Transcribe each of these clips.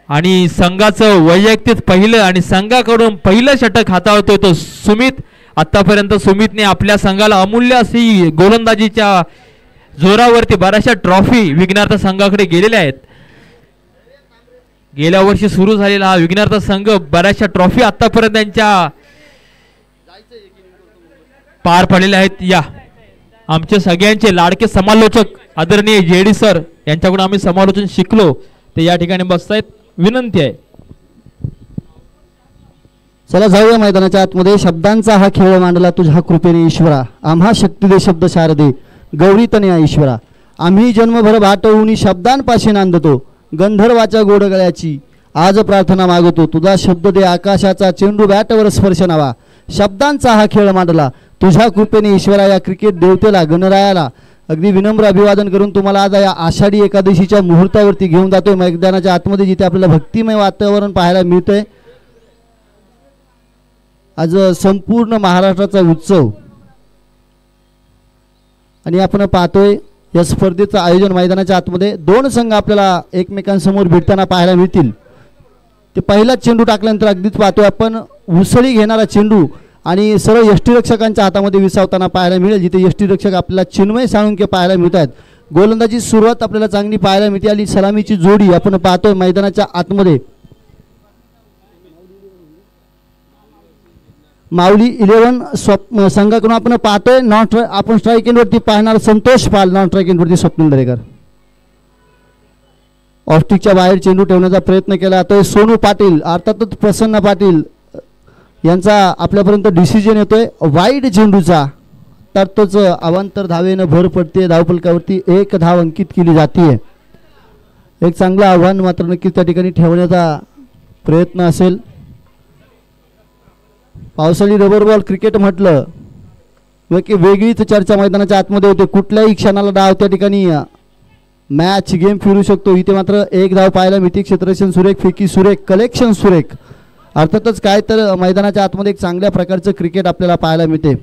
आणि संघाचं वैयक्तिक पहिलं आणि संघाकडून पहिलं षटक हाताळतोय तो सुमित. आतापर्यंत सुमितने आपल्या संघाला अमूल्य अशी गोलंदाजीच्या जोरावरती बऱ्याचशा ट्रॉफी विघ्नार्थ संघाकडे गेलेल्या आहेत. गेल्या वर्षी सुरू झालेला हा विघ्नार्थ संघ बऱ्याचशा ट्रॉफी आतापर्यंत त्यांच्या पार पडलेल्या आहेत. या आमचे सगळ्यांचे लाडके समालोचक आदरणीय जेडी सर यांच्याकडून आम्ही समालोचन शिकलो ते या ठिकाणी बसतायत. विनंती आहे. चला जाऊया मैदानाच्या आतमध्ये. शब्दांचा हा खेळ मांडला तुझ्या कृपेने ईश्वरा, आम्हा शक्ती दे शब्द शारदे, गौरी तनया ईश्वरा. आम्ही जन्मभर भाटवून शब्दांपाशी नांदतो, गंधर्वाच्या गोडगळ्याची आज प्रार्थना मागतो. तुझा शब्द दे आकाशाचा चेंडू बॅटवर स्पर्श नावा. शब्दांचा हा खेळ मांडला तुझ्या कृपेने ईश्वरा. या क्रिकेट देवतेला गणरायाला अगदी विनम्र अभिवादन करून तुम्हाला आज या आषाढी एकादशीच्या मुहूर्तावरती घेऊन जातोय मैदानाच्या आतमध्ये, जिथे आपल्याला भक्तिमय वातावरण पाहायला मिळतंय. आज संपूर्ण महाराष्ट्राचा उत्सव आणि आपण पाहतोय या स्पर्धेचं आयोजन मैदानाच्या आतमध्ये. दोन संघ आपल्याला एकमेकांसमोर भिडताना पाहायला मिळतील. ते पहिलाच चेंडू टाकल्यानंतर अगदीच पाहतोय आपण उसळी घेणारा चेंडू आणि सरळ यष्टीरक्षकांच्या हातामध्ये विसावताना पाहायला मिळेल, जिथे यष्टीरक्षक आपल्याला चिन्मय साळुंके पाहायला मिळत आहेत. गोलंदाजी सुरुवात आपल्याला चांगली पाहायला मिळते आणि सलामीची जोडी आपण पाहतोय मैदानाच्या आतमध्ये. माऊली 11 संघाकडून आपण पाहतोय आपण स्ट्राईक एंडवरती पाहणार संतोष पाल, नॉन स्ट्राईक एंडवरती स्वप्नील दरेकर. ऑफस्टिकच्या बाहेर चेंडू ठेवण्याचा प्रयत्न केला जातोय. सोनू पाटील अर्थातच प्रसन्न पाटील यांचा आपल्यापर्यंत डिसिजन येतोय वाईड चेंडूचा, तर तोच अवांतर धावेनं भर पडते. धावफलकावरती 1 धाव अंकित केली जाते. एक चांगलं आव्हान मात्र नक्कीच त्या ठिकाणी ठेवण्याचा प्रयत्न असेल. पावसाळी रबर बॉल क्रिकेट म्हटलं की वेगळीच चर्चा मैदानाच्या आतमध्ये होते. कुठल्याही क्षणाला डाव त्या ठिकाणी मॅच गेम फिरू शकतो. इथे मात्र 1 धाव पाहायला मिळते. क्षेत्ररक्षण सुरेख, फेकी सुरेख, कलेक्शन सुरेख. अर्थातच काय तर मैदानाच्या आतमध्ये एक चांगल्या प्रकारचं क्रिकेट आपल्याला पाहायला मिळते.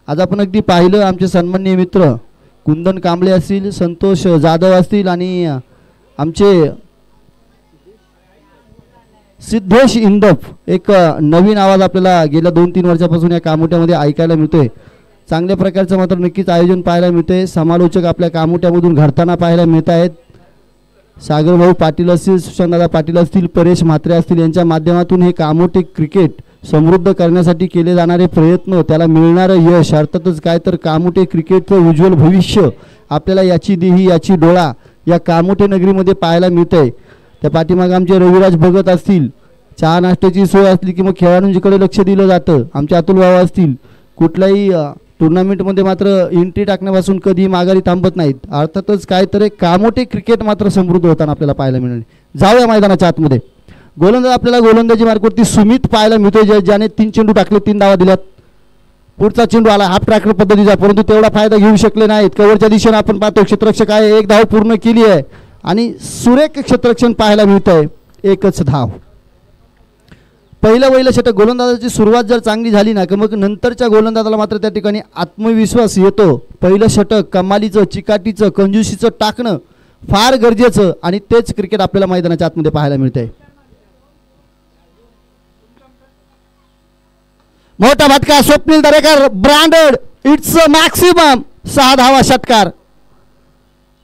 आज आपण अगदी पाहिलं आमचे सन्माननीय मित्र कुंदन कांबळे असतील, संतोष जाधव असतील आणि आमचे सिद्धेश इंदप, एक नवीन आवाज आपल्याला गेल्या 2-3 वर्षापासून या कामोट्यामध्ये ऐकायला मिळतोय. चांगल्या प्रकारचं मात्र नक्कीच आयोजन पाहायला मिळते. समालोचक आपल्या कामोट्यामधून घडताना पाहायला मिळत आहेत. सागर भाऊ पाटील असतील, सुशांतदादा पाटील असतील, परेश म्हात्रे असतील, यांच्या माध्यमातून हे कामोटे क्रिकेट समृद्ध करण्यासाठी केले जाणारे प्रयत्न, त्याला मिळणारं यश, अर्थातच काय तर कामोटे क्रिकेटचं उज्ज्वल भविष्य आपल्याला याची देही याची डोळा या कामोटे नगरीमध्ये पाहायला मिळतंय. त्या पाठीमागे आमचे रविराज भगत असतील, चहा नाश्त्याची सोय असली की मग खेळाडूंकडे लक्ष दिलं जातं. आमचे अतुल भाऊ असतील, कुठल्याही टुर्नामेंटमध्ये मात्र एंट्री टाकण्यापासून कधी माघारी थांबत नाहीत. अर्थातच काय तर एक कामोटे क्रिकेट मात्र समृद्ध होताना आपल्याला पाहायला मिळणार. जाऊया मैदानाच्या आतमध्ये. गोलंदाज आपल्याला गोलंदाजी मार्कवरती सुमित पाहायला मिळतोय, ज्याने 3 चेंडू टाकले, 3 धावा दिल्यात. पुढचा चेंडू आला हाफ ट्रॅकर पद्धतीचा, परंतु तेवढा फायदा घेऊ शकले नाहीत. कव्हरच्या दिशेने आपण पाहतो क्षेत्ररक्षक आहे, 1 धाव पूर्ण केली आहे आणि सुरेख क्षेत्ररक्षण पाहायला मिळत आहे. 1च धाव. पहिलं षटक गोलंदाजाची सुरुवात जर चांगली झाली ना की मग नंतरच्या गोलंदाजाला मात्र त्या ठिकाणी आत्मविश्वास येतो. पहिलं षटक कमालीचं, चिकाटीचं, कंजूशीचं टाकणं फार गरजेचं आणि तेच क्रिकेट आपल्याला मैदानाच्या आतमध्ये पाहायला मिळतंय. मोठा फटका Swapnil Darekar, branded, it's maximum. 6 धावा षटकार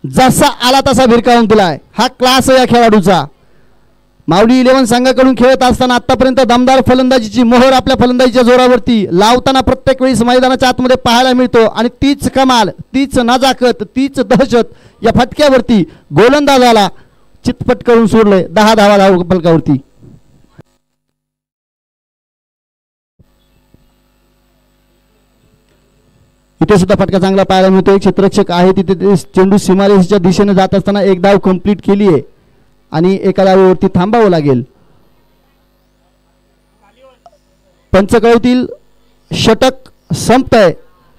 जसा आला तसा भिरकावून दिलाय. हा क्लास या खेळाडूचा. माऊली 11 संघाकडून खेळत असताना आतापर्यंत दमदार फलंदाजीची मोहर आपल्या फलंदाजीच्या जोरावरती लावताना प्रत्येक वेळेस मैदानाच्या आतमध्ये पाहायला मिळतो आणि तीच कमाल, तीच नजाकत, तीच दहशत या फटक्यावरती गोलंदाजाला चितपट करून सोडलंय. 10 धावा धाव फलकावरती. इथे सुद्धा फटका चांगला पाहायला मिळतोय. क्षेत्ररक्षक आहे तिथे चेंडू सीमारेषेच्या दिशेने जात असताना 1 धाव कंप्लीट केली आहे आणि एका धावेवरती थांबावं लागेल. पंचकळतील षटक संपतंय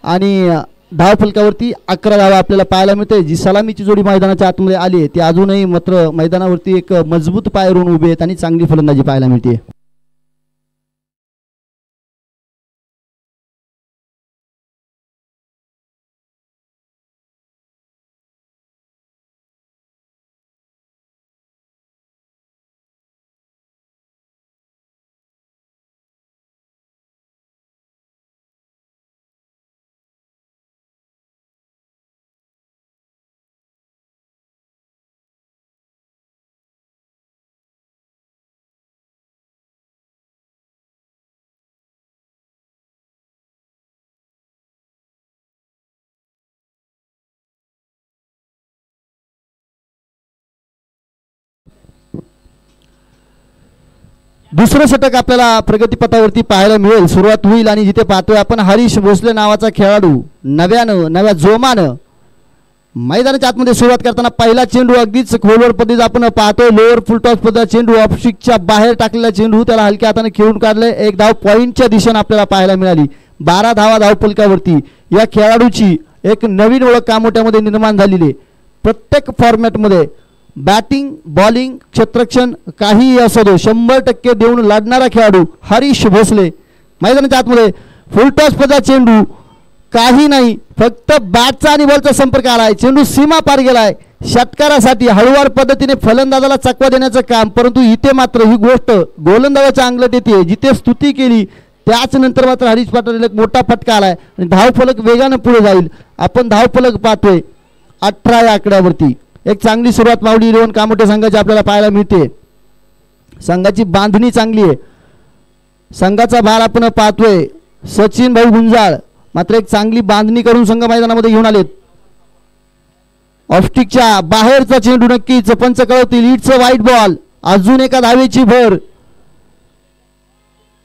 आणि धावफलकावरती 11 धावा आपल्याला पाहायला मिळते. जी सलामीची जोडी मैदानाच्या आतमध्ये आली आहे ती अजूनही मात्र मैदानावरती एक मजबूत पायावरून उभी आहेत आणि चांगली फलंदाजी पाहायला मिळते. दुसरं षटक आपल्याला प्रगतीपथावरती पाहायला मिळेल, सुरुवात होईल आणि जिथे पाहतोय आपण हरीश भोसले नावाचा खेळाडू नव्या जोमानं मैदानाच्या आतमध्ये सुरुवात करताना पहिला चेंडू अगदीच खोलवर पद्धतीचा आपण पाहतोय, लोअर फुलटॉस पद्धतीचा चेंडू ऑफस्टिकच्या बाहेर टाकलेला चेंडू त्याला हलक्या हाताने खेळून काढले. एक धाव पॉईंटच्या दिशेने आपल्याला पाहायला मिळाली. 12 धावा धावफलकावरती या खेळाडूची एक नवीन ओळख कामोट्यामध्ये निर्माण झालेली आहे. प्रत्येक फॉर्मॅटमध्ये बॅटिंग बॉलिंग क्षेत्ररक्षण काहीही असो दो 100% देऊन लढणारा खेळाडू हरीश भोसले. मैदानाच्या आतमध्ये फुलटॉस पद्धतीचा चेंडू काही नाही, फक्त बॅटचा आणि बॉलचा संपर्क आलाय, चेंडू सीमा पार गेलाय. षटकारासाठी हळूवार पद्धतीने फलंदाजाला चकवा देण्याचं काम, परंतु इथे मात्र ही गोष्ट गोलंदाजाच्या अंगलट येते. जिथे स्तुती केली त्याच नंतर मात्र हरीश पाटील एक मोठा फटका आलाय आणि धावफलक वेगानं पुढे जाईल. आपण धावफलक पाहतोय 18 या आकड्यावरती. एक चांगली सुरुवात मावळी इलेव्हन कामोटे संघाची आपल्याला पाहायला मिळते. संघाची बांधणी चांगली आहे. संघाचा भार आपण पाहतोय सचिन भाऊ गुंजाळ मात्र एक चांगली बांधणी करून संघ मैदानामध्ये घेऊन आलेत. ऑफस्टिकच्या बाहेरचा चेंडू नक्कीच पंच कळवतील. इट्स अ वाईट बॉल. अजून एका धावेची भर,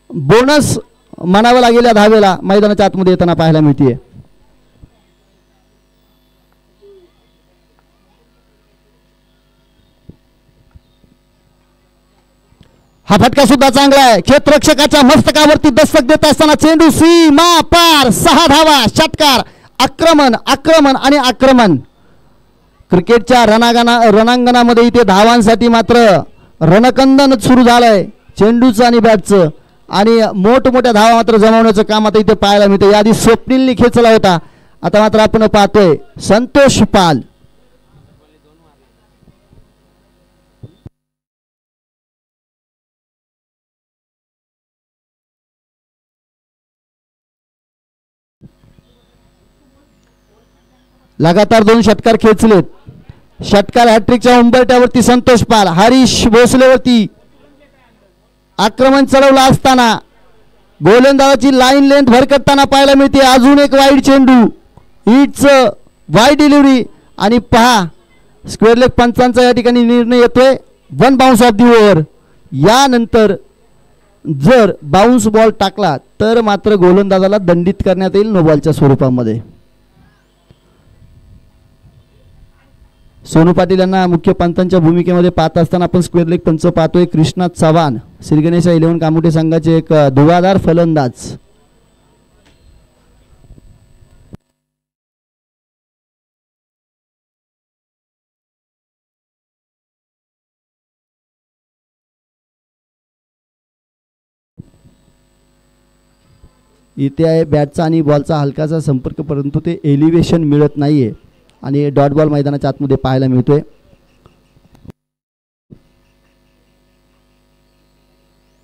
बोनस म्हणावं लागेल या धावेला मैदानाच्या आतमध्ये येताना पाहायला मिळते. हा फटका सुद्धा चांगला आहे. क्षेत्ररक्षकाच्या मस्तकावरती दस्तक देत असताना चेंडू सीमा पार. 6 धावा. षटकार. आक्रमण आक्रमण आणि आक्रमण. क्रिकेटच्या रणांगणामध्ये इथे धावांसाठी मात्र रणकंदन सुरू झालंय चेंडूचं आणि बॅटचं, आणि मोठमोठ्या धावा मात्र जमावण्याचं काम आता इथे पाहायला मिळतं. याआधी स्वप्नीलने खेचला होता, आता मात्र आपण पाहतोय संतोष पाल. लगातार 2 षटकार खेचलेत. षटकार हॅट्रिकच्या उंबरट्यावरती संतोष पाल. हरीश भोसलेवरती आक्रमण चढवलं असताना गोलंदाजाची लाईन लेंथ भरकटताना पाहायला मिळते. अजून एक वाईड चेंडू. इट्स वाईड डिलिव्हरी आणि पहा स्क्वेअर लेग पंचांचा या ठिकाणी निर्णय येतोय. 1 बाउन्स ऑफ दी ओव्हर. यानंतर जर बाउन्स बॉल टाकला तर मात्र गोलंदाजाला दंडित करण्यात येईल नो बॉलच्या स्वरूपामध्ये. सोनू पाटील यांना मुख्य पंचांच्या भूमिकेमध्ये पाहत असताना आपण स्क्वेअर लेग पंच पाहतोय. कृष्णा चव्हाण श्रीगणेश इलेव्हन कामोटे संघाचे एक धुवाधार फलंदाज. इथे आहे बॅटचा आणि बॉलचा हलकासा संपर्क, परंतु ते एलिव्हेशन मिळत नाहीये आणि डॉट बॉल मैदानाच्या आतमध्ये पाहायला मिळतोय.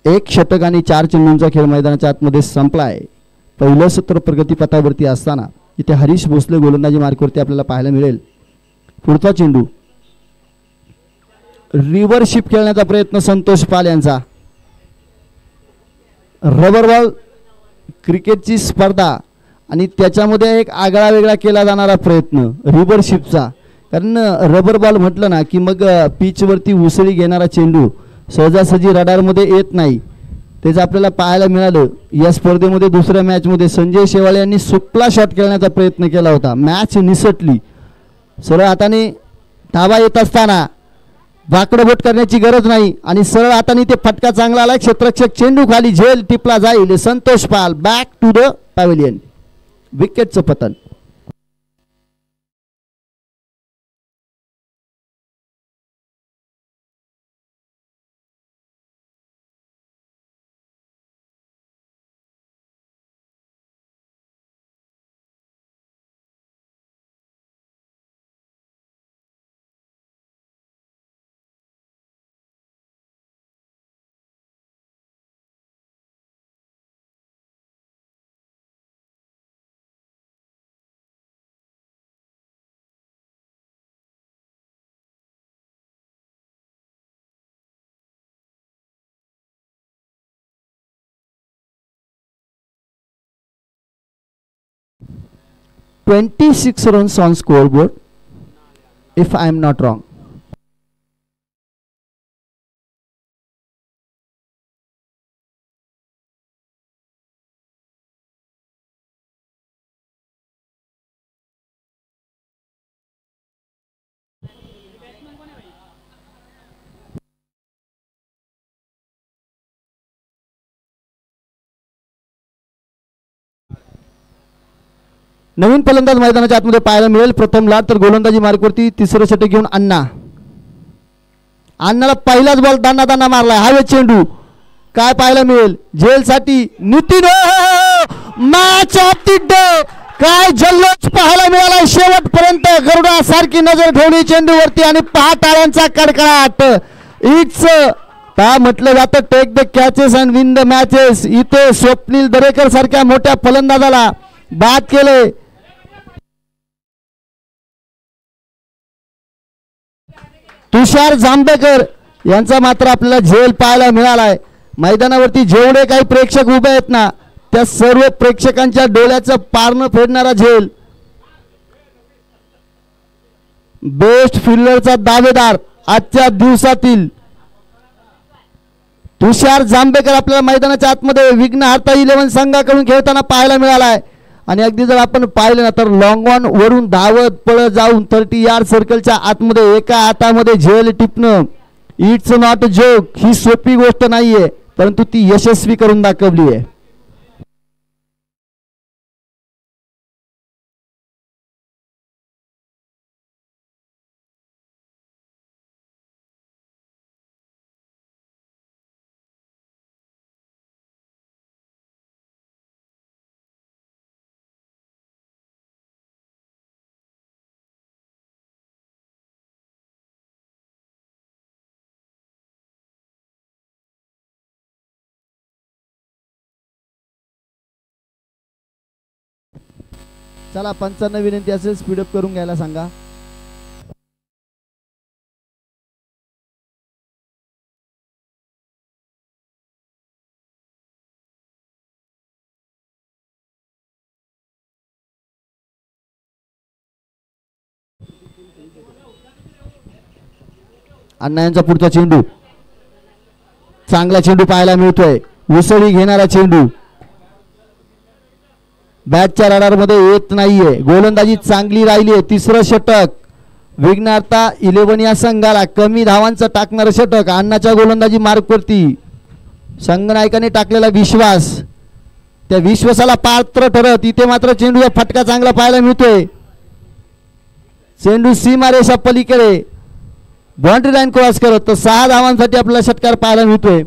एक षटक आणि 4 चेंडूंचा खेळ मैदानाच्या आतमध्ये संपलाय. पहिलं सत्र प्रगतीपथावरती असताना इथे हरीश भोसले गोलंदाजी मार्कवरती आपल्याला पाहायला मिळेल. पुढचा चेंडू रिव्हर्शिप खेळण्याचा प्रयत्न संतोष पाल यांचा. रबर बॉल क्रिकेटची स्पर्धा आणि त्याच्यामध्ये एक आगळा वेगळा केला जाणारा प्रयत्न रिव्हर्शिपचा. कारण रबर बॉल म्हटलं ना की मग पिचवरती उसळी घेणारा चेंडू सहजासहजी रडारमध्ये येत नाही. त्याचं आपल्याला पाहायला मिळालं या स्पर्धेमध्ये. दुसऱ्या मॅचमध्ये संजय शेवाळे यांनी सुपला शॉट खेळण्याचा प्रयत्न केला होता. मॅच निसटली. सरळ हाताने धावा येत असताना वाकडबोट करण्याची गरज नाही आणि सरळ हाताने ते फटका चांगला आला. क्षेत्ररक्षक चेंडू खाली झेल टिपला जाईल. संतोष पाल बॅक टू द पॅव्हिलियन. विकेटचं पतन. "26 runs on scoreboard, if I am not wrong." नवीन फलंदाज मैदानाच्या आतमध्ये पाहायला मिळेल. प्रथम लाट तर गोलंदाजी मार्कवरती तिसरं षटक घेऊन अण्णाला पहिलाच बॉल दाना मारलाय. हवे चेंडू काय पाहायला मिळेल झेलसाठी Nitin. Match of the day काय जल्लोष पाहायला मिळाला शेवटपर्यंत. गरुडा सारखी नजर ठेवली चेंडूवरती आणि पहा टाळ्यांचा कडकडाट. इट्स का म्हटलं जातं take the catches and win the matches. इथे स्वप्नील दरेकर सारख्या मोठ्या फलंदाजाला बाद केले. तुषार जांभेकर यांचा मात्र आपल्याला झेल पाहायला मिळालाय. मैदानावरती जेवढे काही प्रेक्षक उभे आहेत ना त्या सर्व प्रेक्षकांच्या डोळ्याचं पारणं फेडणारा झेल. बेस्ट फिल्डरचा दावेदार आजच्या दिवसातील तुषार जांभेकर आपल्याला मैदानाच्या आतमध्ये विघ्नहर्ता 11 संघाकडून खेळताना पाहायला मिळालाय. आणि अगदी जर आपण पाहिलं ना तर लॉंग ऑन वरून धावत पळत जाऊन 30 यार्ड सर्कलच्या आतमध्ये एका हातामध्ये झेल टिपणं इट्स नॉट अ जोक. ही सोपी गोष्ट नाहीये परंतु ती यशस्वी करून दाखवली आहे. चला पंचांना विनंती असेल स्पीडअप करून घ्यायला सांगा. अण्णा यांचा पुढचा चेंडू चांगला चेंडू पाहायला मिळतोय. उसळी घेणारा चेंडू बॅटच्या रडार मध्ये येत नाहीये. गोलंदाजी चांगली राहिली आहे. तिसरं षटक विघ्नहर्ता 11 या संघाला कमी धावांचं टाकणारं षटक. अण्णाच्या गोलंदाजी मार्कवरती संघनायकाने टाकलेला विश्वास त्या विश्वासाला पात्र ठरत इथे मात्र चेंडूचा फटका चांगला पाहायला मिळतोय. चेंडू सीमारेषा पलीकडे बाउंड्री लाईन क्रॉस करत तर 6 धावांसाठी आपल्याला षटकार पाहायला मिळतोय.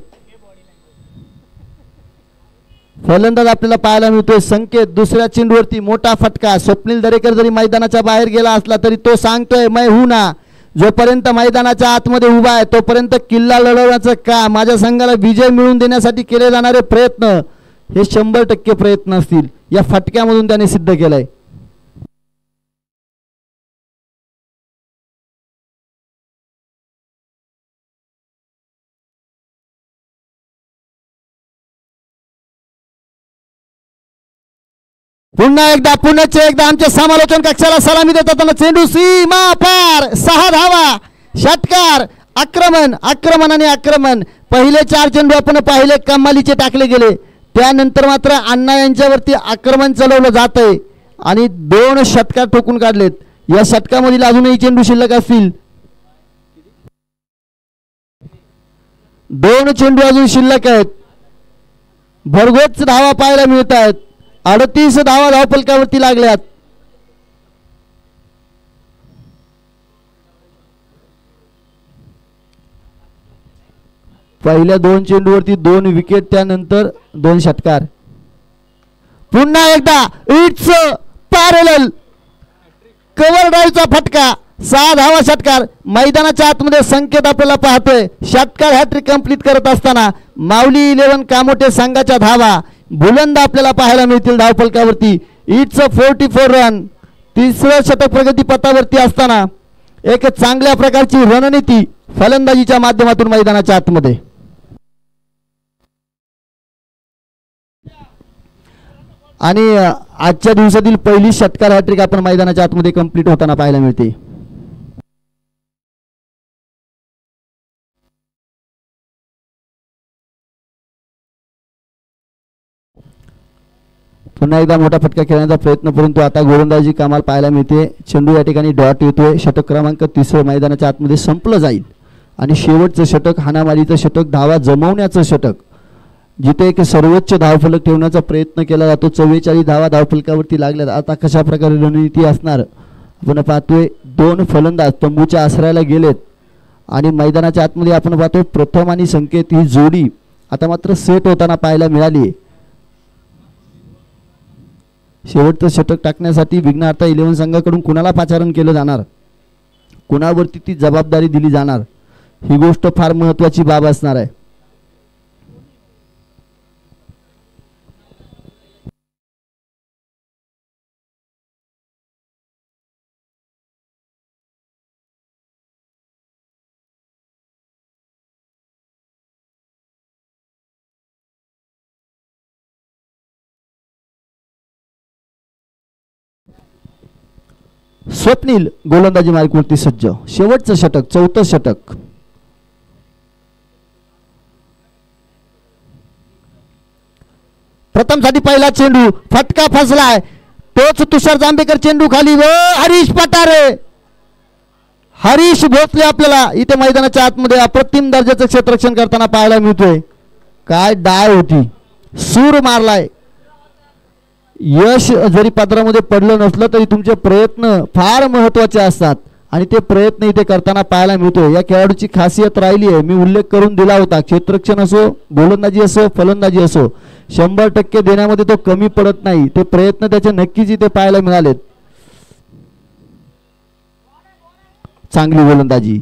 फलंदाज आपल्याला पाहायला मिळतोय संकेत. दुसऱ्या चेंडूवरती मोठा फटका. स्वप्नील दरेकर जरी मैदानाच्या बाहेर गेला असला तरी तो सांगतोय मैं हूं ना. जोपर्यंत मैदानाच्या आतमध्ये उभा आहे तोपर्यंत किल्ला लढवण्याचं काम माझ्या संघाला विजय मिळवून देण्यासाठी केले जाणारे प्रयत्न हे 100% प्रयत्न असतील. या फटक्यामधून त्याने सिद्ध केलंय. पुण्याचे एकदा आमच्या समालोचन कक्षाला सलामी देताना चेंडू सीमा पार. 6 धावा. षटकार. आक्रमण आणि आक्रमण. पहिले 4 चेंडू आपण पाहिले कमालीचे टाकले गेले. त्यानंतर मात्र अण्णा यांच्यावरती आक्रमण चालवलं जात आहे आणि 2 षटकार ठोकून काढलेत. या षटकामधील अजूनही चेंडू शिल्लक असतील. 2 चेंडू अजून शिल्लक आहेत. भरघोस धावा पाहायला मिळत आहेत. 38 धावा धावफलकावरती लागल्यात. पहिल्या 2 चेंडूवरती 2 विकेट त्यानंतर 2 षटकार. पुन्हा एकदा इट्स पॅरलल कव्हर ड्राईव्हचा फटका. 6 धावा षटकार. मैदानाच्या आतमध्ये संकेत आपल्याला पाहतोय. षटकार हॅट्रिक कंप्लीट करत असताना माऊली 11 कामोटे संघाच्या धावा बुलंद आपल्याला पाहायला मिळतील धावफलकावरती. It's 44 run. तिसरं षटक प्रगती पथावरती असताना एक चांगल्या प्रकारची रणनीती फलंदाजीच्या माध्यमातून मैदानाच्या आतमध्ये. आणि आजच्या दिवसातील पहिली षटकार हॅट्रिक आपण मैदानाच्या आतमध्ये कंप्लीट होताना पाहायला मिळते. पुन्हा एकदा मोठा फटका खेळण्याचा प्रयत्न, परंतु आता गोलंदाजी कामाला पाहायला मिळते. चेंडू या ठिकाणी डॉट येतोय. षटक क्रमांक 3 मैदानाच्या आतमध्ये संपलं जाईल आणि शेवटचं षटक, हाणामारीचं षटक, धावा जमवण्याचं षटक, जिथे एक सर्वोच्च धावफलक ठेवण्याचा प्रयत्न केला जातो. 44 धावा धावफलकावरती लागल्यात. आता कशा प्रकारे रणनीती असणार आपण पाहतोय. 2 फलंदाज तंबूच्या आसऱ्याला गेलेत आणि मैदानाच्या आतमध्ये आपण पाहतोय प्रथम आणि संकेत ही जोडी आता मात्र सेट होताना पाहायला मिळाली. शेवटचं षटक टाकण्यासाठी विघ्नहर्ता 11 संघाकडून कुणाला पाचारण केलं जाणार, कुणावरती ती जबाबदारी दिली जाणार, ही गोष्ट फार महत्त्वाची बाब असणार आहे. स्वप्नील गोलंदाजी मार्कवरती सज्ज. शेवटचं षटक, 4थं षटक. प्रथम साठी पहिला चेंडू, फटका फसलाय. तोच तुषार जांभेकर चेंडू खाली व हरीश पटारे, हरीश भोसले आपल्याला इथे मैदानाच्या आतमध्ये अप्रतिम दर्जाचं क्षेत्ररक्षण करताना पाहायला मिळतोय. काय डाय होती, सूर मारलाय. यश जरी पदरामध्ये पडलं नसलं तरी तुमचे प्रयत्न फार महत्त्वाचे असतात आणि ते प्रयत्न इथे करताना पाहायला मिळतोय. या खेळाडूची खासियत राहिली आहे, मी उल्लेख करून दिला होता. क्षेत्ररक्षण असो, गोलंदाजी असो, फलंदाजी असो, 100% देण्यामध्ये तो कमी पडत नाही. ते प्रयत्न त्याचे नक्कीच इथे पाहायला मिळालेत. चांगली गोलंदाजी,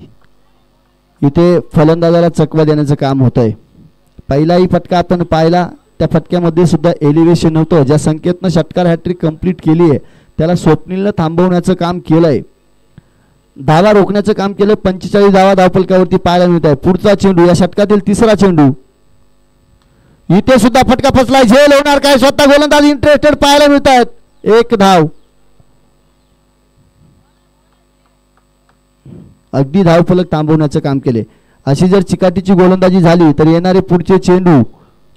इथे फलंदाजाला चकवा देण्याचं काम होत आहे. पहिलाही फटका आपण पाहिला, त्या फटक्यामध्ये सुद्धा एलिव्हेशन नव्हतं. ज्या संकेतनं षटकार हॅट्रिक कंप्लीट केली आहे त्याला स्वप्नीलनं थांबवण्याचं काम केलंय, धावा रोखण्याचं काम केलं. 45 धावा धावफलकावरती पाहायला मिळत आहे. पुढचा चेंडू, या षटकातील 3रा चेंडू, इथे सुद्धा फटका फसलाय. झेल होणार काय, स्वतः गोलंदाज इंटरेस्टेड पाहायला मिळत आहेत. 1 धाव. अगदी धावफलक थांबवण्याचं काम केले. अशी जर चिकाटीची गोलंदाजी झाली तर येणारे पुढचे चेंडू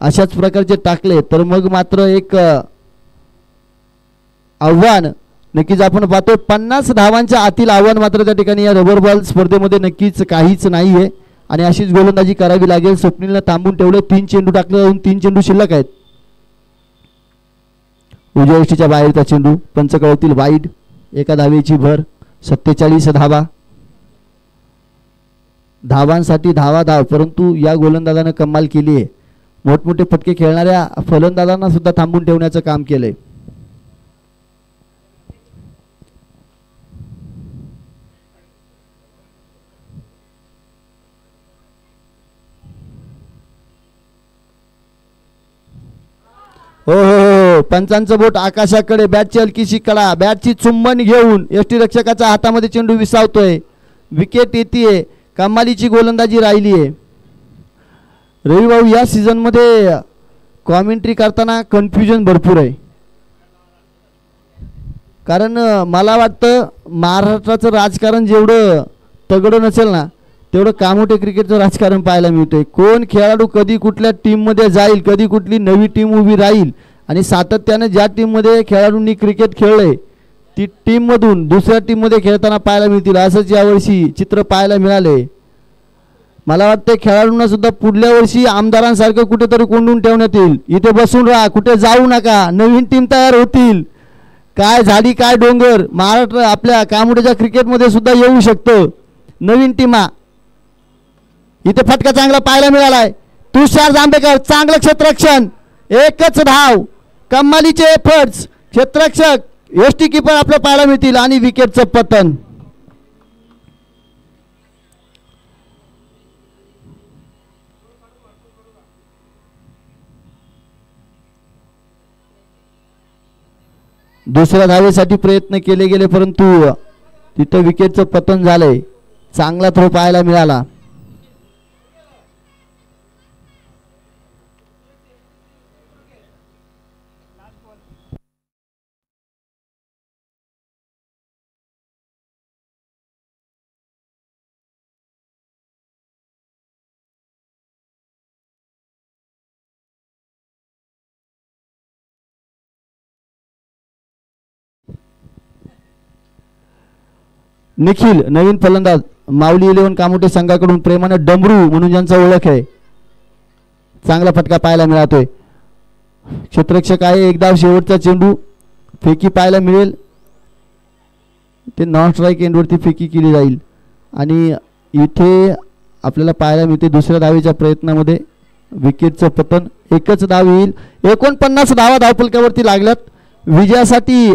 अशाच प्रकारचे टाकले तर मग मात्र एक आव्हान नक्कीच आपण पाहतोय. 50 धावांच्या आतील आव्हान मात्र त्या ठिकाणी या रबर बॉल स्पर्धेमध्ये नक्कीच काहीच नाही आहे आणि अशीच गोलंदाजी करावी लागेल. स्वप्नीलनं थांबून ठेवलं. 3 चेंडू टाकले जाऊन 3 चेंडू शिल्लक आहेत. उजव्या यष्टीच्या बाहेरचा चेंडू, पंचकळतील वाईड, 1 धावेची भर, 47 धावा. धावांसाठी धावा धाव, परंतु या गोलंदाजानं कमाल केली आहे. मोठमोठे फटके खेळणाऱ्या फलंदाजांना सुद्धा थांबून ठेवण्याचं काम केलंय. हो, पंचांचं बोट आकाशाकडे, बॅटची हलकीशी कडा, बॅटची चुंबन घेऊन यष्टीरक्षकाच्या हातामध्ये चेंडू विसावतोय. विकेट येते. कमालीची गोलंदाजी राहिली आहे. रवी भाऊ, या सीझनमध्ये कॉमेंट्री करताना कन्फ्युजन भरपूर आहे. कारण मला वाटतं महाराष्ट्राचं राजकारण जेवढं तगडं नसेल ना तेवढं कामोठे क्रिकेटचं राजकारण पाहायला मिळतंय. कोण खेळाडू कधी कुठल्या टीममध्ये जाईल, कधी कुठली नवी टीम उभी राहील आणि सातत्याने ज्या टीममध्ये खेळाडूंनी क्रिकेट खेळलंय ती टीममधून दुसऱ्या टीममध्ये खेळताना पाहायला मिळतील, असंच यावर्षी चित्र पाहायला मिळाले. मला वाटतं खेळाडूंना सुद्धा पुढल्या वर्षी आमदारांसारखं कुठेतरी कोंडून ठेवण्यात येईल. इथे बसून राहा, कुठे जाऊ नका, नवीन टीम तयार होतील. काय झाडी काय डोंगर, महाराष्ट्र आपल्या कामोठ्याच्या क्रिकेटमध्ये सुद्धा येऊ शकतं नवीन टीमा. इथे फटका चांगला पाहायला मिळालाय. तुषार जांभेकर, चांगलं क्षेत्ररक्षण, 1च धाव. कमालीचे एफर्ट्स, क्षेत्ररक्षक एसटी कीपर आपल्या पाहायला मिळतील आणि विकेटचं पतन. दुसऱ्या धावेसाठी प्रयत्न केले गेले परंतु तिथं विकेटचं पतन झालंय. चांगला थ्रो पाहायला मिळाला. निखिल नवीन फलंदाज माऊली 11 कामोटे संघाकडून प्रेमाने डमरू म्हणून ज्यांचा ओळख आहे, चांगला फटका पाहायला मिळतोय. क्षेत्ररक्षक आहे, एक धाव शेवटचा चेंडू, फेकी पाहायला मिळेल, ते नॉन स्ट्राईक एंडवरती फेकी केली जाईल. आणि इथे आपल्याला पाहायला मिळते दुसऱ्या धावेच्या प्रयत्नामध्ये विकेटचं पतन. एकच धाव येईल. 49 धावा धावफलकावरती लागल्यात. विजयासाठी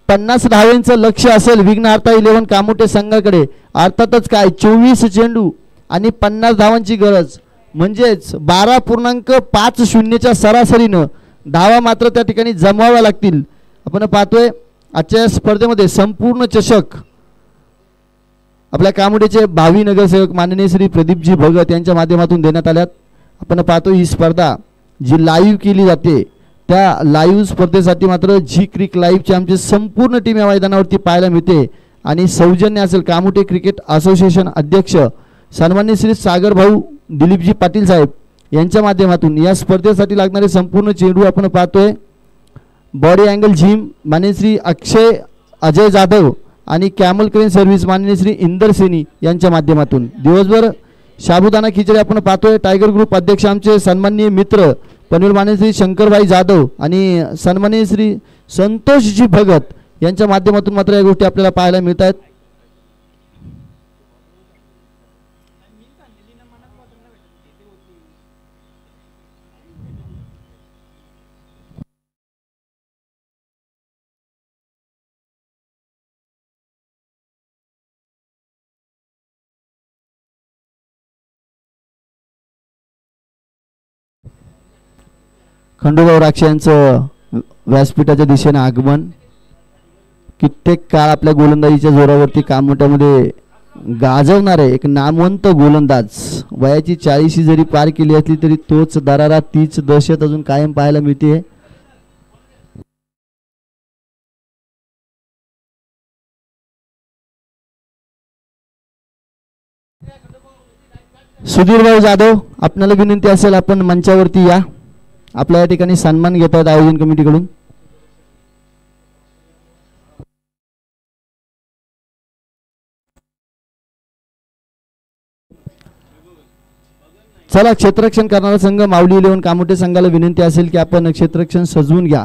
50 धावांचं लक्ष असेल विघ्नहर्ता 11 कामोटे संघाकडे. अर्थातच काय 24 चेंडू आणि 50 धावांची गरज, म्हणजेच 12.50च्या सरासरीनं धावा मात्र त्या ठिकाणी जमवाव्या लागतील. आपण पाहतोय आजच्या स्पर्धेमध्ये संपूर्ण चषक आपल्या कामोटेचे भावी नगरसेवक माननीय श्री प्रदीपजी भगत यांच्या माध्यमातून देण्यात आल्यात. आपण पाहतो ही स्पर्धा जी लाईव्ह केली जाते, त्या लाईव्ह स्पर्धेसाठी मात्र झी क्रिक लाईव्हची आमची संपूर्ण टीम या मैदानावरती पाहायला मिळते. आणि सौजन्य असेल कामोटे क्रिकेट असोसिएशन अध्यक्ष सन्माननीय श्री सागर भाऊ दिलीपजी पाटील साहेब यांच्या माध्यमातून या स्पर्धेसाठी लागणारे संपूर्ण चेंडू आपण पाहतोय. बॉडी अँगल जिम माननीय श्री अक्षय अजय जाधव आणि कॅमल क्रेन सर्व्हिस माननीय श्री इंदर सेनी यांच्या माध्यमातून दिवसभर साबुदाणा खिचडी आपण पाहतोय. टायगर ग्रुप अध्यक्ष आमचे सन्माननीय मित्र पनवेल माननीय श्री शंकरभाई जाधव आणि सन्माननीय श्री संतोषजी भगत यांच्या माध्यमातून मात्र या गोष्टी आपल्याला पाहायला मिळत आहेत. खंडोबाव राक्ष यांचं व्यासपीठाच्या दिशेने आगमन. कित्येक काळ आपल्या गोलंदाजीच्या जोरावरती कामोट्यामध्ये गाजवणारे एक नामवंत गोलंदाज, वयाची 40 जरी पार केली असली तरी तोच दरारा, तीच दहशत अजून कायम पाहायला मिळते. सुधीरभाऊ जाधव आपल्याला विनंती असेल आपण मंचावरती या. आपल्या या ठिकाणी सन्मान घेत आहेत आयोजन कमिटीकडून. चला क्षेत्ररक्षण करणारा संघ माऊली 11 कामोटे संघाला विनंती असेल की आपण क्षेत्ररक्षण सजवून घ्या.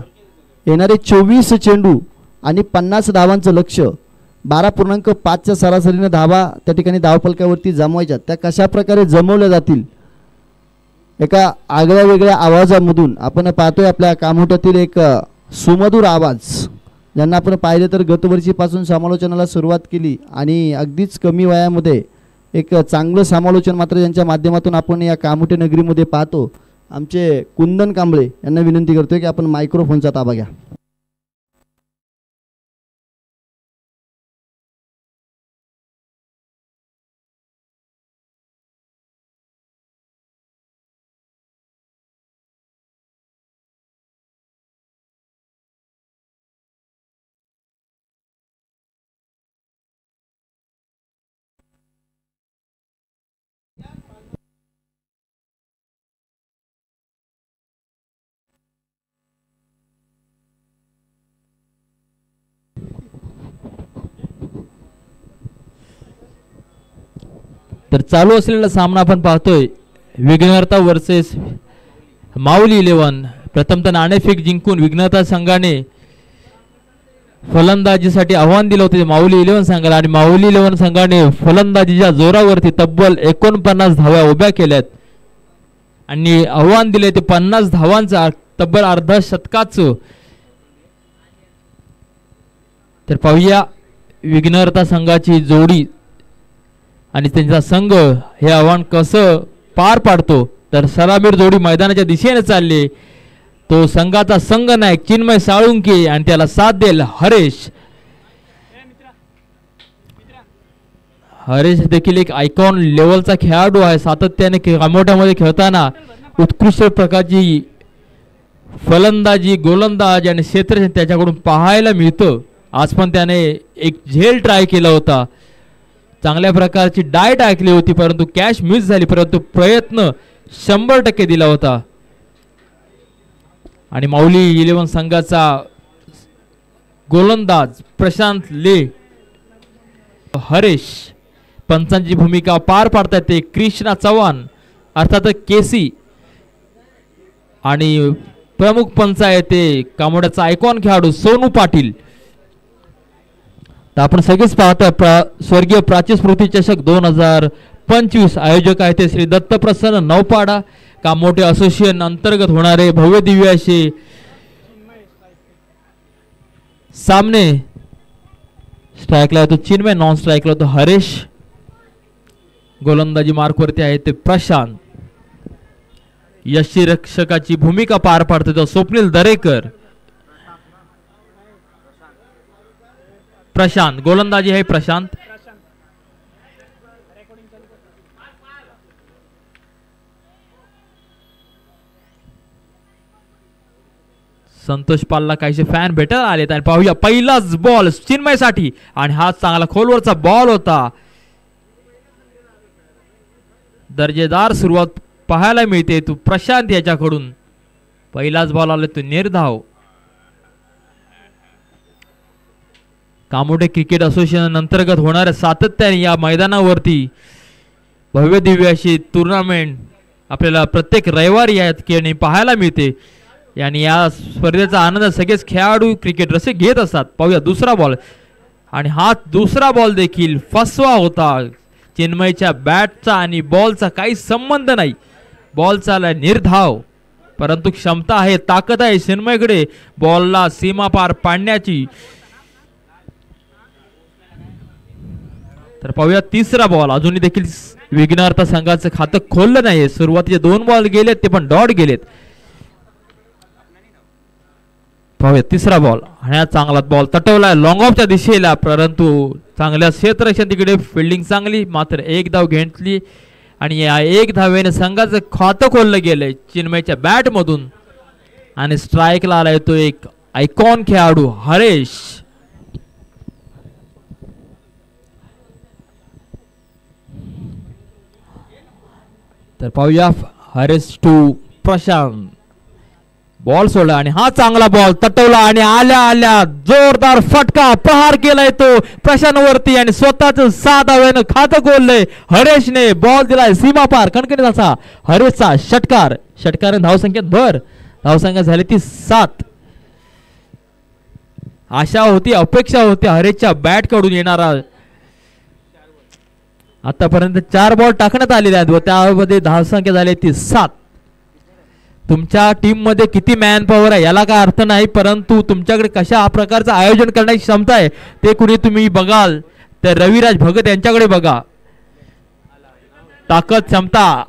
येणारे 24 चेंडू आणि 50 धावांचं लक्ष, 12.5च्या सरासरीने धावा त्या ठिकाणी धावफलकावरती जमवायच्या. त्या कशा प्रकारे जमवल्या जातील एका आगळ्या वेगळ्या आवाजामधून आपण पाहतोय. आपल्या कामोट्यातील एक सुमधुर आवाज, ज्यांना आपण पाहिलं तर गतवर्षीपासून समालोचनाला सुरुवात केली आणि अगदीच कमी वयामध्ये एक चांगलं समालोचन मात्र यांच्या माध्यमातून आपण या कामोटे नगरीमध्ये पाहतो. आमचे कुंदन कांबळे यांना विनंती करतोय की आपण मायक्रोफोनचा ताबा घ्या. तर चालू असलेला सामना आपण पाहतोय विघ्नहर्ता वर्सेस माऊली 11. प्रथमतः नाणेफेक जिंकून विघ्नहर्ता संघाने फलंदाजीसाठी आव्हान दिलं होते माऊली 11 संघाला आणि माऊली 11 संघाने फलंदाजीच्या जोरावरती तब्बल 49 धावा उभ्या केल्यात आणि आव्हान दिले ते 50 धावांचा तब्बल अर्धा शतकाचं. तर पाहूया विघ्नहर्ता संघाची जोडी आणि त्यांचा संघ हे आव्हान कसं पार पाडतो. तर सलामीर जोडी मैदानाच्या दिशेने चालली. तो संघाचा संघ नायक चिन्मय साळुंके आणि त्याला साथ देईल हरेश. हरेश देखील एक आयकॉन लेवलचा खेळाडू आहे. सातत्याने कामोट्यामध्ये खेळताना उत्कृष्ट प्रकारची फलंदाजी, गोलंदाज आणि क्षेत्ररक्षण त्याच्याकडून पाहायला मिळतं. आज पण त्याने एक झेल ट्राय केला होता, चांगल्या प्रकारची डाय टाकली होती परंतु कॅच मिस झाली, परंतु प्रयत्न 100% दिला होता. आणि माऊली 11 संघाचा गोलंदाज प्रशांत ले हरेश पंचांची भूमिका पार पाडतात ते कृष्णा चव्हाण अर्थात केसी आणि प्रमुख पंच आहे ते कामोड्याचा आयकॉन खेळाडू सोनू पाटील. तर आपण सगळेच पाहतोय स्वर्गीय प्राची स्मृती चषक 2025 आयोजक आहे ते श्री दत्तप्रसन्न नौपाडा कामोटे असोसिएशन अंतर्गत होणारे भव्य दिव्य असे सामने. स्ट्राईकला येतो चिन्मय, नॉन स्ट्राईकला होतो हरेश. गोलंदाजी मार्कवरती आहे ते प्रशांत. यष्टीरक्षकाची भूमिका पार पाडतो तो स्वप्नील दरेकर. प्रशांत गोलंदाजी आहे प्रशांत. संतोष पालला काहीसे फॅन भेटायला आलेत आणि पाहूया पहिलाच बॉल चिन्मयसाठी आणि हा चांगला खोलवरचा बॉल होता. दर्जेदार सुरुवात पाहायला मिळते तू प्रशांत याच्याकडून. पहिलाच बॉल आला तो निर्धाव. कामोठे क्रिकेट असोसिएशन अंतर्गत होणाऱ्या सातत्याने या मैदानावरती भव्य दिव्य अशी टुर्नामेंट आपल्याला प्रत्येक रविवारी या ठिकाणी पाहायला मिळते आणि या स्पर्धेचा आनंद सगळेच खेळाडू क्रिकेट रसिक घेत असतात. पाहूया दुसरा बॉल आणि हा दुसरा बॉल देखील फसवा होता. चिन्मयच्या बॅटचा आणि बॉलचा काही संबंध नाही. बॉल चालला निर्धाव परंतु क्षमता आहे ताकद आहे चिन्मयकडे बॉलला सीमा पार पाडण्याची. तर पाहूया तिसरा बॉल. अजूनही देखील विघ्नहर्ता संघाचं खातं खोललं नाही. सुरुवातीचे 2 बॉल गेलेत ते पण डॉट गेलेत. पाहूया तिसरा बॉल आणि हा चांगला बॉल तटवलाय लॉंग ऑफच्या दिशेला परंतु चांगल्या क्षेत्ररक्षण तिकडे फिल्डिंग चांगली मात्र एक धाव घेतली आणि या एक धावेने संघाचं खातं खोललं गेलंय चिन्मयच्या बॅट मधून आणि स्ट्राईकला आलाय तो एक आयकॉन खेळाडू हरेश. तर पाहूया हरेश टू प्रशांत. बॉल सोडला आणि हा चांगला बॉल तटवला आणि आल्या आल्या जोरदार फटका प्रहार केलाय तो प्रशांत वरती आणि स्वतःच 6 धावेनं खातं खोललंय हरेशने. बॉल दिलाय सीमा पार कणकणीत असा हरेशचा षटकार. षटकार धावसंख्येत भर. धावसंख्या झाली ती 7. आशा होती अपेक्षा होती हरेशच्या बॅट कडून येणारा. आतापर्यंत 4 बॉल टाकण्यात आलेले आहेत व त्यामध्ये धावसंख्या झाली ती 7. तुमच्या टीम मध्ये किती मॅन पॉवर आहे याला काय अर्थ नाही परंतु तुमच्याकडे कशा प्रकारचं आयोजन करण्याची क्षमता आहे ते कुणी तुम्ही बघाल तर रविराज भगत यांच्याकडे बघा. ताकद क्षमता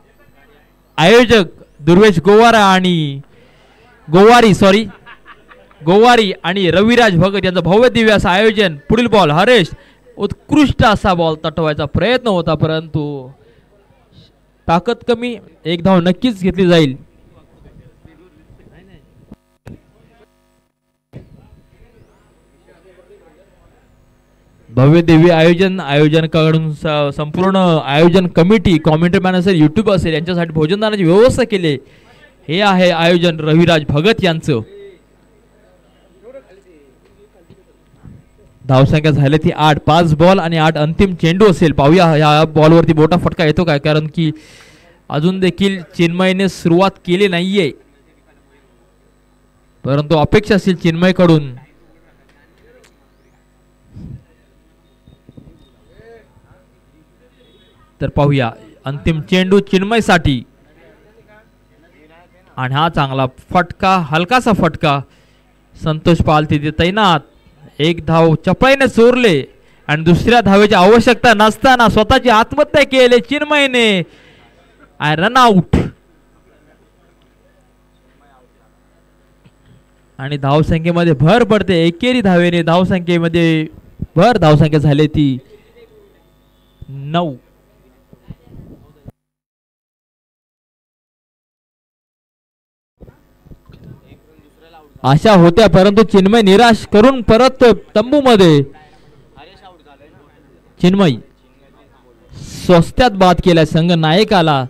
आयोजक दुर्वेश गोवारी आणि रविराज भगत यांचं भव्य दिव्य असं आयोजन. पुढील बॉल हरेश उत्कृष्ट असा बॉल तटवायचा प्रयत्न होता परंतु ताकद कमी. एक धाव नक्कीच घेतली जाईल. भव्य दिव्य आयोजकांकडून संपूर्ण आयोजन कमिटी कॉमेंट्री मॅन असेल युट्यूब असेल यांच्यासाठी भोजनदानाची व्यवस्था केली. हे आहे आयोजन रविराज भगत यांचं. धावसंख्या झाली ती 8. 5 बॉल आणि 8 अंतिम चेंडू असेल. पाहूया या बॉलवरती मोठा फटका येतो काय कारण की अजून देखील चिन्मयने सुरुवात केली नाहीये परंतु अपेक्षा असेल चिन्मयकडून. तर पाहूया अंतिम चेंडू चिन्मयसाठी आणि हा चांगला फटका हलकासा फटका. संतोष पाल तिथे तैनात. एक धाव चपळाईने चोरले आणि दुसऱ्या धावेची आवश्यकता नसताना स्वतःची आत्महत्या केली चिन्मयने. रन आउट आणि धावसंख्येमध्ये भर पडते. एकेरी धावेने धावसंख्येमध्ये भर. धावसंख्या झाली ती 9. आशा होत्या परंतु चिन्मय निराश करून परत तंबू मध्ये. चिन्मय स्वस्त्यात बाद केला संघ नायकाला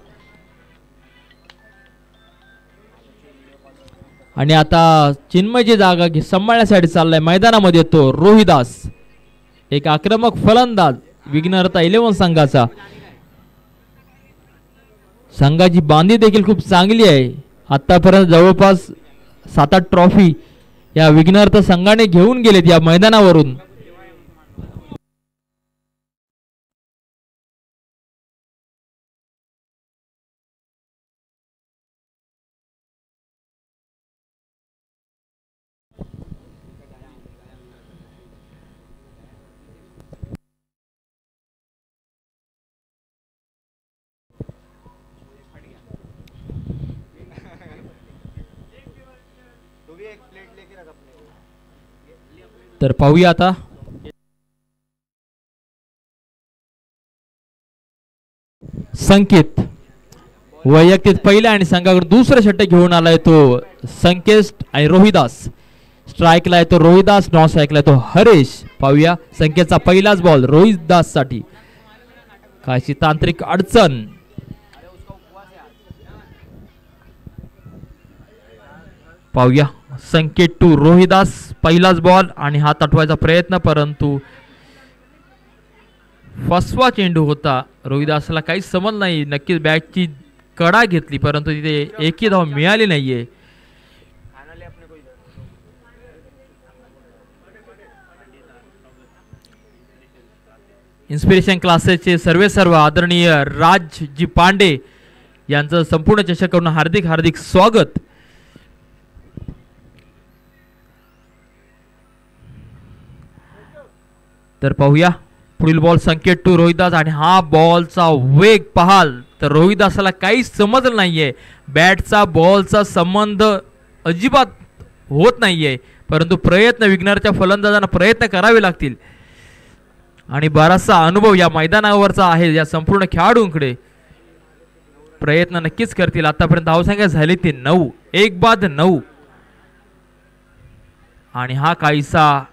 आणि आता चिन्मयची जागा सांभाळण्यासाठी चाललाय मैदानामध्ये तो रोहिदास. एक आक्रमक फलंदाज विघ्नहर्ता 11 संघाचा. संघाची बांधी देखील खूप चांगली आहे. आतापर्यंत जवळपास 7-8 ट्रॉफी या विघ्नहर्ता संघाने घेऊन गेलेत या मैदानावरून. तर पाहूया आता संकेत वैयक्तिक पहिला आणि संघाकडून दुसरं षटक घेऊन आलाय तो संकेत आणि रोहिदास. स्ट्राईकला आहे तो रोहिदास, नॉन स्ट्राईकला आहे तो हरेश. पाहूया संकेतचा पहिलाच बॉल रोहिदास साठी. कायची तांत्रिक अडचण. पाहूया संकेत टू रोहिदास पहिलाच बॉल आणि हात अटवायचा प्रयत्न, परंतु फसवा चेंडू होता. रोहिदासला काहीच समज नाही. नक्कीच बॅटची कडा घेतली परंतु तिथे एकही धाव मिळाली नाहीये. इन्स्पिरेशन क्लासेसचे सर्व आदरणीय राजजी पांडे यांचं संपूर्ण चषक करून हार्दिक हार्दिक स्वागत. तर पाहूया पुढील बॉल संकेत टू रोहिदास आणि हा बॉलचा वेग पाहाल तर रोहिदासला काहीच समजलं नाहीये. बॅटचा बॉलचा संबंध अजिबात होत नाहीये, परंतु प्रयत्न विघ्नहर्त्या फलंदाजांना प्रयत्न करावे लागतील आणि बराचसा अनुभव या मैदानावरचा आहे. या संपूर्ण खेळाडूंकडे प्रयत्न नक्कीच करतील. आतापर्यंत धावसंख्या झाली ती 9, 1-9 आणि हा काहीसा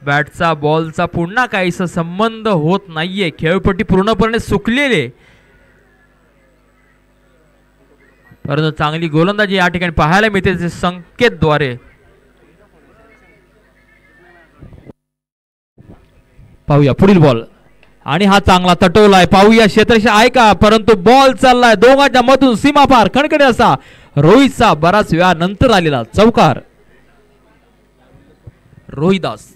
बॅटचा बॉलचा पुन्हा काहीसा संबंध होत नाहीये. खेळपट्टी पूर्णपणे सुकलेले, परंतु चांगली गोलंदाजी या ठिकाणी पाहायला मिळते संकेतद्वारे. पाहूया पुढील बॉल आणि हा चांगला तटवलाय. पाहूया क्षेत्रशः आहे का, परंतु बॉल चाललाय दोघांच्या मधून सीमापार. खणखणी असा रोहितचा बराच वेळा नंतर आलेला चौकार. रोहिदास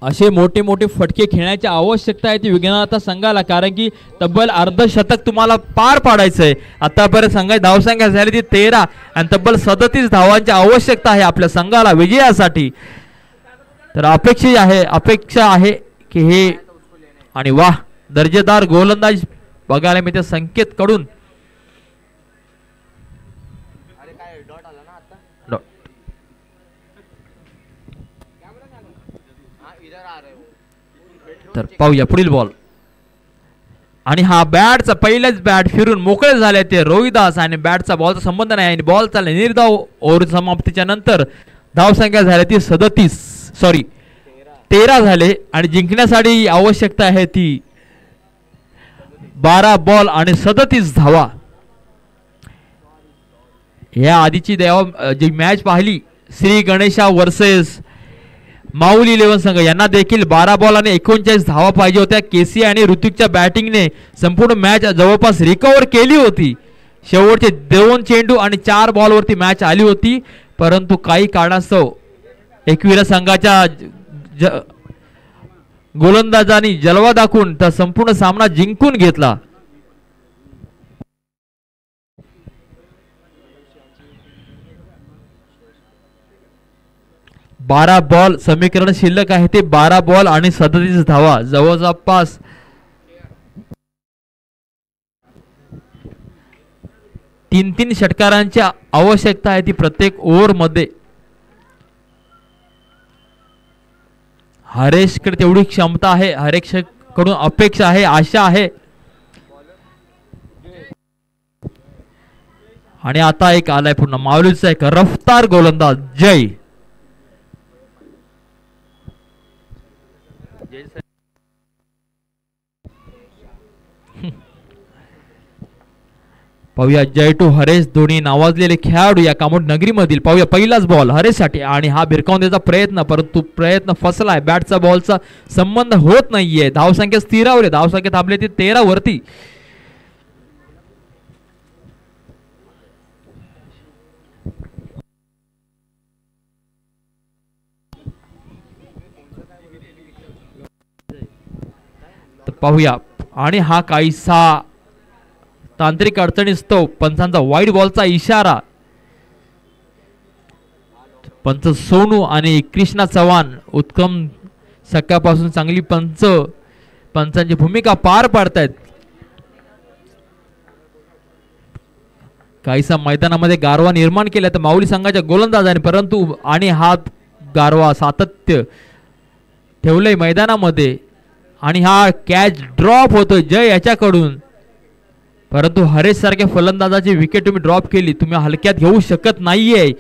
असे मोठे मोठे फटके खेळण्याची आवश्यकता आहे ती विघ्नहर्ता संघाला, कारण की तब्बल अर्धशतक तुम्हाला पार पाडायचंय. आतापर्यंत संघाची धावसंख्या झाली ती 13 आणि तब्बल 37 धावांची आवश्यकता आहे आपल्या संघाला विजयासाठी. तर अपेक्षा आहे की हे आणि वाह दर्जेदार गोलंदाज बघायला मिळते संकेत कडून. तर पाहूया पुढील बॉल आणि हा बॅटचा पहिलेच बॅट फिरून मोकळे झाले ते रोहिदास आणि बॅटचा बॉलचा संबंध नाही आणि बॉल चालले निर्धाव. ओव्हर समाप्तीच्या नंतर धावसंख्या झाली ती 13 झाले आणि जिंकण्यासाठी आवश्यकता आहे ती 12 बॉल आणि 37 धावा. या आधीची जी मॅच पाहिली श्री गणेशा वर्सेस माऊली 11 संघ यांना देखील 12 बॉल आणि 39 धावा पाहिजे होत्या. केसी आणि ऋतिकच्या बॅटिंगने संपूर्ण मॅच जवळपास रिकव्हर केली होती. शेवटचे 2 चेंडू आणि 4 बॉलवरती मॅच आली होती, परंतु काही कारणास्तव एकविरा संघाच्या गोलंदाजांनी जलवा दाखवून तर संपूर्ण सामना जिंकून घेतला. बारा बॉल समीकरण शिल्लक आहे ते 12 बॉल आणि 37 धावा. जवळपास 3 षटकारांची आवश्यकता आहे ती प्रत्येक ओव्हर मध्ये. हरेशकडे तेवढी क्षमता आहे, हरेश कडून अपेक्षा आहे, आशा आहे. आणि आता एक आलाय पुन्हा माऊलीचा एक रफ्तार गोलंदाज जय. पाहूया जय टू हरेश दोन्ही नावाजलेले खेळाडू या कामोड नगरीमधील. पाहूया पहिलाच बॉल हरेशसाठी आणि हा भिरकावून द्यायचा प्रयत्न, परंतु प्रयत्न फसलाय. बॅटचा बॉलचा संबंध होत नाहीये. धावसंख्या स्थिरावर आहे. धावसंख्या थांबली ती 13 वरती. पाहूया आणि हा काहीसा तांत्रिक अडचणीस्तव पंचांचा वाईट बॉलचा इशारा. पंच सोनू आणि कृष्णा चव्हाण उत्तम सकाळपासून चांगली पंचांची भूमिका पार पाडतायत. काहीसा मैदानामध्ये गारवा निर्माण केला तर माऊली संघाच्या गोलंदाजाने, परंतु आणि हा गारवा सातत्य ठेवलंय मैदानामध्ये आणि हा कॅच ड्रॉप होतोय जय याच्याकडून. परंतु हरेश सारख्या फलंदाजाची विकेट तुम्ही ड्रॉप केली, तुम्ही हलक्यात घेऊ शकत नाहीये.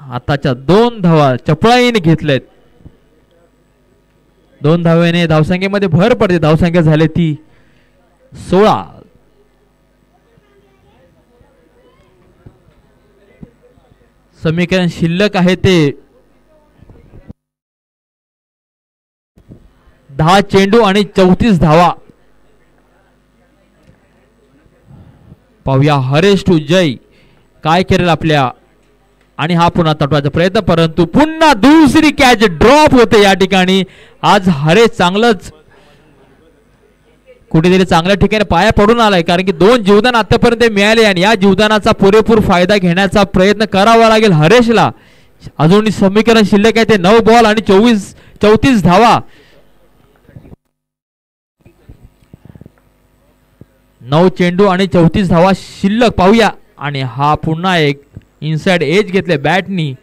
आताच्या 2 धावा चपळाईने घेतल्यात. 2 धावेने धावसंख्येमध्ये भर पडते. धावसंख्या झाली ती 16. समीकरण शिल्लक आहे ते 10 चेंडू आणि 34 धावा. पाहूया हरेश टू जय काय करेल आपल्या. आणि हा पुन्हा तटवायचा प्रयत्न, परंतु पुन्हा दुसरी कॅच ड्रॉप होते या ठिकाणी. आज हरेश चांगलंच कुठेतरी चांगल्या ठिकाणी पाया पडून आलाय, कारण की 2 जीवदान आतापर्यंत मिळाले आणि या जीवदानाचा पुरेपूर फायदा घेण्याचा प्रयत्न करावा लागेल हरेशला. अजूनही समीकरण शिल्लक आहे ते 9 बॉल आणि 34 धावा. 9 चेंडू आणि 34 धावा शिल्लक. पाहूया आणि हा पुन्हा एक इनसाइड एज घेतले बॅटनी.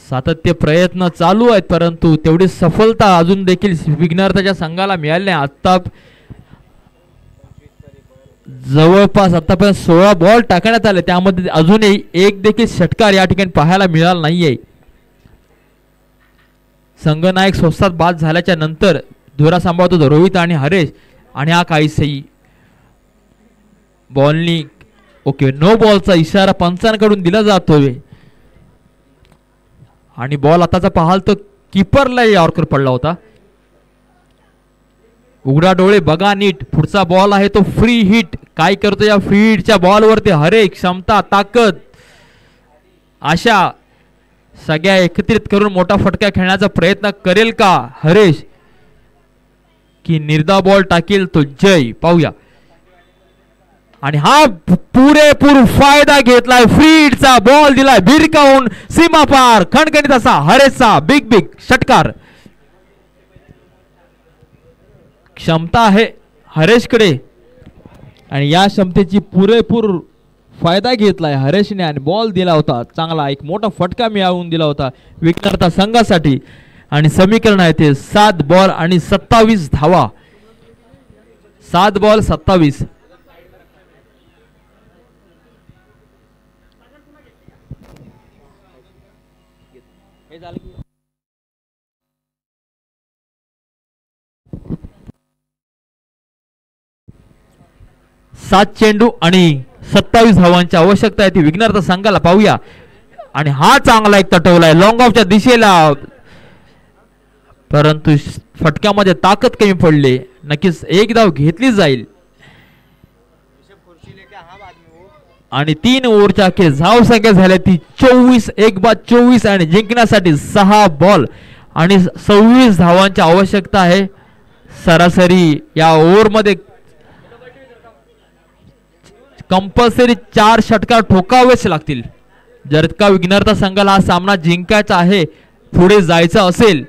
सातत्य प्रयत्न चालू आहेत, परंतु तेवढी सफलता अजून देखील विघ्नहर्त्याच्या संघाला मिळाली नाही. आता जवळपास आतापर्यंत 16 बॉल टाकण्यात आले, त्यामध्ये अजूनही एक देखील षटकार या ठिकाणी पाहायला मिळाला नाहीये. संघनायक स्वस्तात बाद झाल्याच्या नंतर धुरा सांभाळतो रोहित आणि हरेश. आणि हा काहीसही बॉलनी ओके नो बॉलचा इशारा पंचांकडून दिला जातोय. आणि बॉल आताचा पाहाल तर कीपरला यॉर्कर पडला होता. उघडा डोळे बघा नीट. पुढचा बॉल आहे तो फ्री हिट. काय करतो या फ्री हिटच्या बॉलवरती हरेश क्षमता ताकद अशा सगळ्या एकत्रित करून मोठा फटका खेळण्याचा प्रयत्न करेल का हरेश, की निर्धाव बॉल टाकेल तो जय. पाहूया आणि हा पुरेपूर फायदा घेतलाय. फ्रीडचा बॉल दिलाय भिरकावून सीमा पार. खणखणीत असा हरेशचा बिग षटकार. क्षमता आहे हरेशकडे आणि या क्षमतेची पुरेपूर फायदा घेतलाय हरेशने आणि बॉल दिला होता चांगला. एक मोठा फटका मिळवून दिला होता विघ्नहर्ता संघासाठी. आणि समीकरण आहे ते 7 बॉल आणि 27 धावा. 7 बॉल 27. सात चेंडू आणि 27 धावांची आवश्यकता आहे ती विघ्नहर्ता संघाला. पाहूया आणि हा चांगला एक तटवलाय लॉंग ऑफच्या दिशेला, परंतु फटक्यामध्ये ताकद कमी पडले. नक्कीच एक धाव घेतली जाईल. आणि 3 ओव्हरच्या अखेर धाव संख्या झाल्या ती 24. 1 बाद 24 आणि जिंकण्यासाठी 6 बॉल आणि 26 धावांची आवश्यकता आहे. सरासरी या ओव्हरमध्ये कंपल्सरी 4 षटकार ठोकावेच लागतील. जर का विघ्नहर्ता संघाला हा सामना जिंकायचा आहे, पुढे जायचं असेल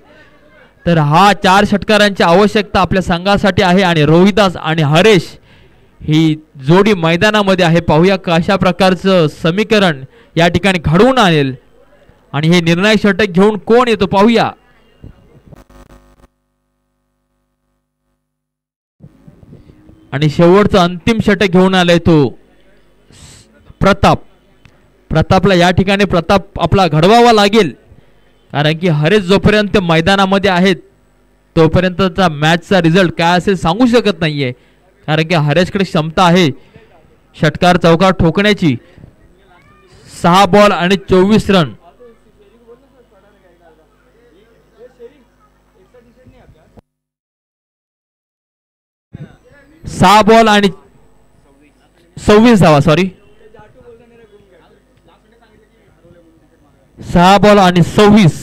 तर हा 4 षटकारांची आवश्यकता आपल्या संघासाठी आहे. आणि रोहिदास आणि हरेश ही जोडी मैदानामध्ये आहे. पाहूया कशा प्रकारचं समीकरण या ठिकाणी घडवून आणेल आणि हे निर्णायक षटक घेऊन कोण येतो पाहूया. आणि शेवटचं अंतिम षटक घेऊन आलाय तो प्रतापला. या ठिकाणी प्रताप आपला घडवावा लागेल, कारण की हरेश जोपर्यंत मैदानामध्ये आहेत तोपर्यंतचा मॅचचा रिझल्ट काय असेल सांगू शकत नाहीये. कारण की हरेशकडे क्षमता आहे षटकार चौकार ठोकण्याची. 6 बॉल आणि 24 रन. सहा बॉल आणि 26 धावा. सॉरी, 6 बॉल आणि 26.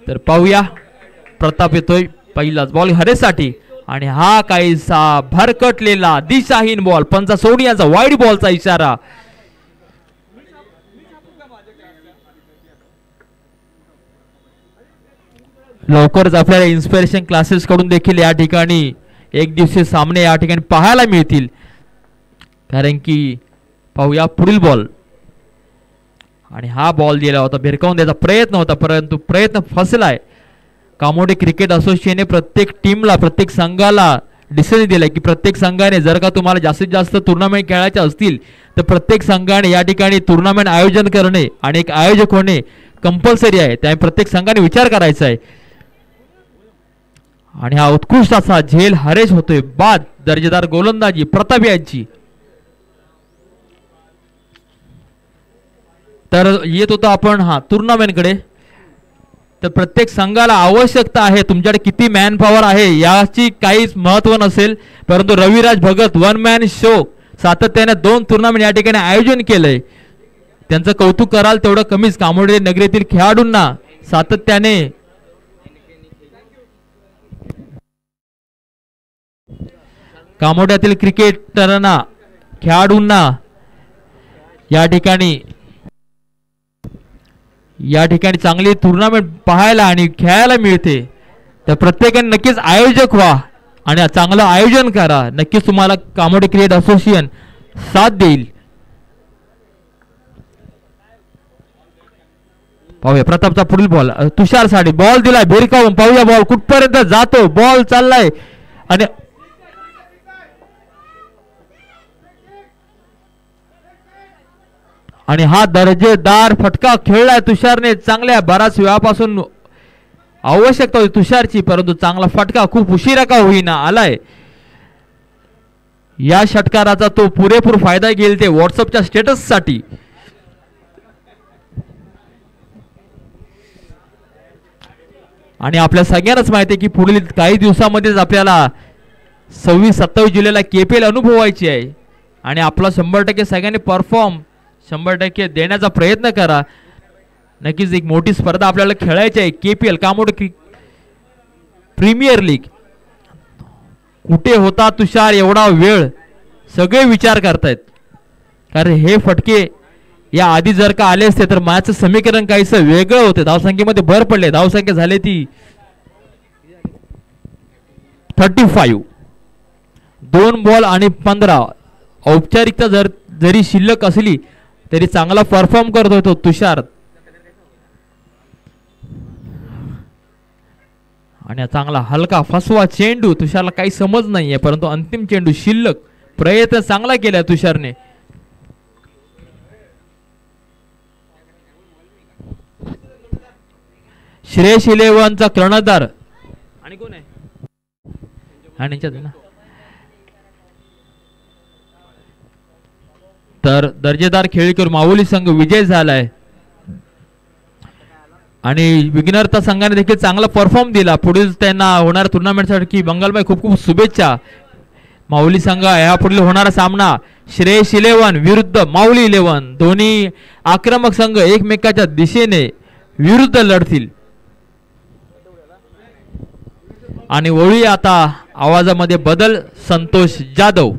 तर पाहूया, प्रताप येतोय. पहिलाच बॉल हरेसाठी आणि हा काहीसा भरकटलेला दिशाहीन बॉल. पंचा सोनियाचा वाईड बॉलचा इशारा. लवकरच आपल्याला इन्स्पिरेशन क्लासेस कडून देखील या ठिकाणी एक दिवसीय सामने या ठिकाणी पाहायला मिळतील. कारण की पाहूया पुढील बॉल. आणि हा बॉल दिला होता, भिरकावून द्यायचा प्रयत्न होता, परंतु प्रयत्न फसलाय. कामोडी क्रिकेट असोसिएशनने प्रत्येक टीमला, प्रत्येक संघाला डिसिजन दिलाय की प्रत्येक संघाने जर का तुम्हाला जास्तीत जास्त टुर्नामेंट खेळायचे असतील तर प्रत्येक संघाने या ठिकाणी टुर्नामेंट आयोजन करणे आणि एक आयोजक होणे कंपल्सरी आहे. त्यामुळे प्रत्येक संघाने विचार करायचा आहे. आणि हा उत्कृष्ट असा झेल हरेश होतोय. बाद दर्जेदार गोलंदाजी प्रताप यांची. तर येत होतो आपण टुर्नामेंट कडे. तर प्रत्येक संघाला आवश्यकता आहे, तुमच्याकडे किती मॅन पॉवर आहे याची काहीच महत्व नसेल, परंतु Raviraj Bhagat one man show सातत्याने 2 टुर्नामेंट या ठिकाणी आयोजन केलंय. त्यांचं कौतुक कराल तेवढं कमीच. कामोडे नगरीतील खेळाडूंना सातत्याने कामोड्यातील क्रिकेटरना खेळाडूंना या ठिकाणी चांगली टुर्नामेंट पाहायला आणि खेळायला मिळते. तर प्रत्येकाने नक्कीच आयोजक व्हा आणि चांगलं आयोजन करा. नक्कीच तुम्हाला कामोडी क्रिकेट असोसिएशन साथ देईल. पाहूया प्रतापचा पुढील बॉल. तुषार साठी बॉल दिलाय भिरकावून. पाहूया बॉल कुठपर्यंत जातो. बॉल चाललाय आणि हा दर्जेदार फटका खेळलाय तुषारने. चांगल्या बराच वेळापासून आवश्यकता होती तुषारची, परंतु चांगला फटका खूप उशिरा का होईना आलाय. या षटकाराचा तो पुरेपूर फायदा घेईल ते व्हॉट्सअपच्या स्टेटस साठी. आणि आपल्या सगळ्यांनाच माहिती आहे की पुढील काही दिवसामध्येच आपल्याला 26-27 जुलैला KPL अनुभवायची आहे. आणि आपला 100% सगळ्यांनी परफॉर्म 100% देण्याचा प्रयत्न करा. नक्कीच एक मोठी स्पर्धा आपल्याला खेळायची आहे. KPL Kamodi premier league. कुठे होता तुषार एवढा वेळ, सगळे विचार करतायत. कारण हे फटके या आधी जर का आले असते तर मॅचचं समीकरण काहीसं वेगळं होते. धावसंख्येमध्ये भर पडले. धावसंख्या झाली ती 35. 2 बॉल आणि 15. औपचारिकता जरी शिल्लक असली तरी चांगला परफॉर्म करतोय तो तुषार. आणि चांगला हलका फसवा चेंडू. तुषारला काही समज नाहीये, परंतु अंतिम चेंडू शिल्लक. प्रयत्न चांगला केला तुषारने. श्रेयस 11चा कर्णधार आणि कोण आहे ना. तर दर्जेदार खेळी करून माऊली संघ विजय झालाय. आणि विघ्नहर्ता संघाने देखील चांगला परफॉर्म दिला. पुढील त्यांना होणाऱ्या टुर्नामेंटसाठी बंगालबाई खूप खूप शुभेच्छा. माऊली संघ या पुढील होणारा सामना श्रेयस 11 विरुद्ध माऊली 11 दोन्ही आक्रमक संघ एकमेकाच्या दिशेने विरुद्ध लढतील. आणि वळूया आता आवाजामध्ये बदल. संतोष जाधव